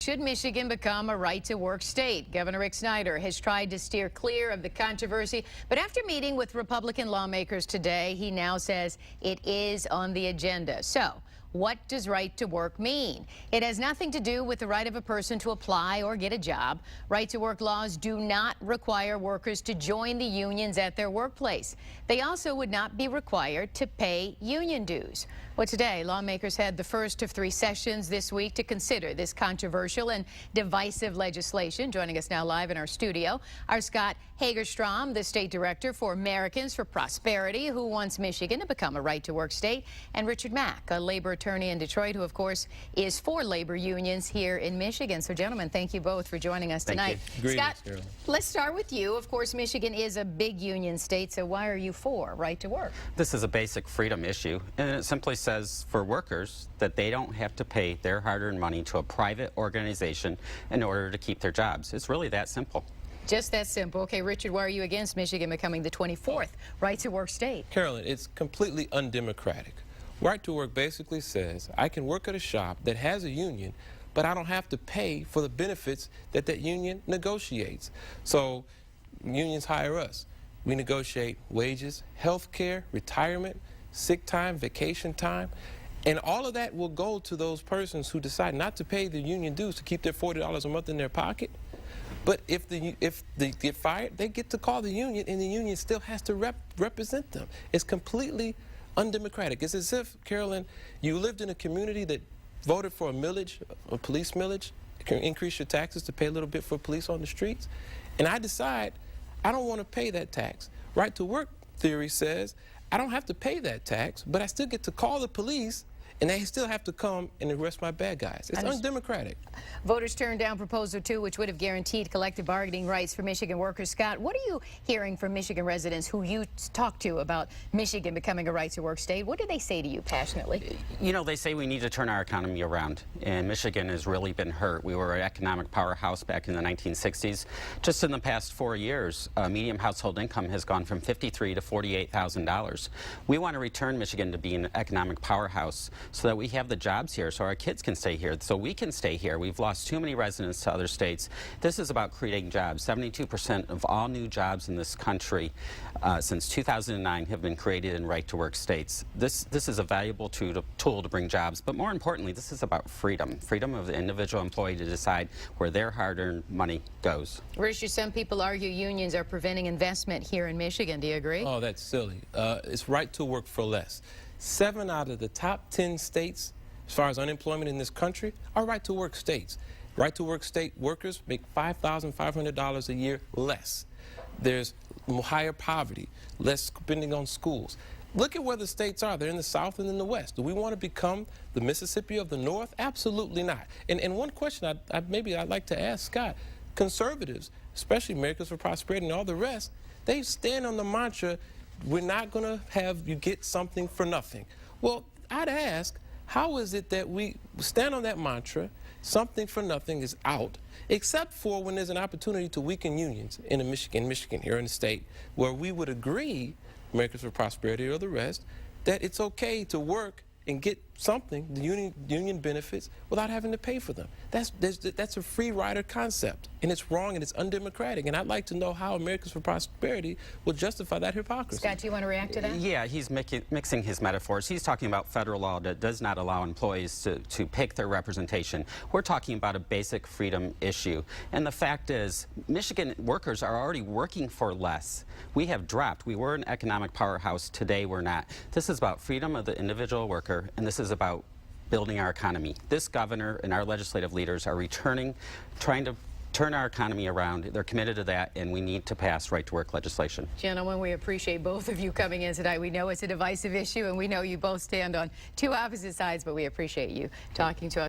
should Michigan become a right-to-work state? Governor Rick Snyder has tried to steer clear of the controversy, but after meeting with Republican lawmakers today, he now says it is on the agenda. So, what does right to work mean? It has nothing to do with the right of a person to apply or get a job. Right to work laws do not require workers to join the unions at their workplace. They also would not be required to pay union dues. Well, today, lawmakers had the first of 3 sessions this week to consider this controversial and divisive legislation. Joining us now live in our studio are Scott Hagerstrom, the state director for Americans for Prosperity, who wants Michigan to become a right-to-work state, and Richard Mack, a labor attorney in Detroit, who, of course, is for labor unions here in Michigan. So, gentlemen, thank you both for joining us tonight. Scott, let's start with you. Of course, Michigan is a big union state, so why are you for right to work? This is a basic freedom issue, and it simply says for workers that they don't have to pay their hard-earned money to a private organization in order to keep their jobs. It's really that simple. Just that simple. Okay, Richard, why are you against Michigan becoming the 24th right-to-work state? Carolyn, it's completely undemocratic. Right to work basically says I can work at a shop that has a union, but I don't have to pay for the benefits that that union negotiates. So unions hire us. We negotiate wages, health care, retirement, sick time, vacation time, and all of that will go to those persons who decide not to pay the union dues to keep their $40 a month in their pocket. But if they get fired, they get to call the union, and the union still has to represent them. It's completely undemocratic. It's as if, Carolyn, you lived in a community that voted for a millage, a police millage, can increase your taxes to pay a little bit for police on the streets, and I decide I don't want to pay that tax. Right to work theory says I don't have to pay that tax, but I still get to call the police, and they still have to come and arrest my bad guys. It's undemocratic. Voters turned down Proposal 2, which would have guaranteed collective bargaining rights for Michigan workers. Scott, what are you hearing from Michigan residents who you talk to about Michigan becoming a right-to-work state? What do they say to you passionately? You know, they say we need to turn our economy around, and Michigan has really been hurt. We were an economic powerhouse back in the 1960s. Just in the past 4 years, median household income has gone from $53,000 to $48,000. We want to return Michigan to being an economic powerhouse, so that we have the jobs here, so our kids can stay here, so we can stay here. We've lost too many residents to other states. This is about creating jobs. 72% of all new jobs in this country since 2009 have been created in right-to-work states. This is a valuable tool to bring jobs, but more importantly, this is about freedom. Freedom of the individual employee to decide where their hard-earned money goes. Richard, some people argue unions are preventing investment here in Michigan. Do you agree? Oh, that's silly. It's right to work for less. 7 out of the top 10 states, as far as unemployment in this country, are right-to-work states. Right-to-work state workers make $5,500 a year less. There's higher poverty, less spending on schools. Look at where the states are. They're in the South and in the West. Do we want to become the Mississippi of the North? Absolutely not. And one question I'd like to ask Scott, conservatives, especially Americans for Prosperity and all the rest, they stand on the mantra, we're not going to have you get something for nothing. Well, I'd ask, how is it that we stand on that mantra, something for nothing is out, except for when there's an opportunity to weaken unions in Michigan here in the state, where we would agree, Americans for Prosperity or the rest, that it's okay to work and get something, the union benefits, without having to pay for them. That's a free rider concept, and it's wrong and it's undemocratic. And I'd like to know how Americans for Prosperity will justify that hypocrisy. Scott, do you want to react to that? Yeah, he's mixing his metaphors. He's talking about federal law that does not allow employees to pick their representation. We're talking about a basic freedom issue. And the fact is, Michigan workers are already working for less. We have dropped. We were an economic powerhouse. Today we're not. This is about freedom of the individual worker, and this is about building our economy. This governor and our legislative leaders are trying to turn our economy around. They're committed to that, and we need to pass right-to-work legislation. Gentlemen, we appreciate both of you coming in tonight. We know it's a divisive issue, and we know you both stand on 2 opposite sides, but we appreciate you talking to us.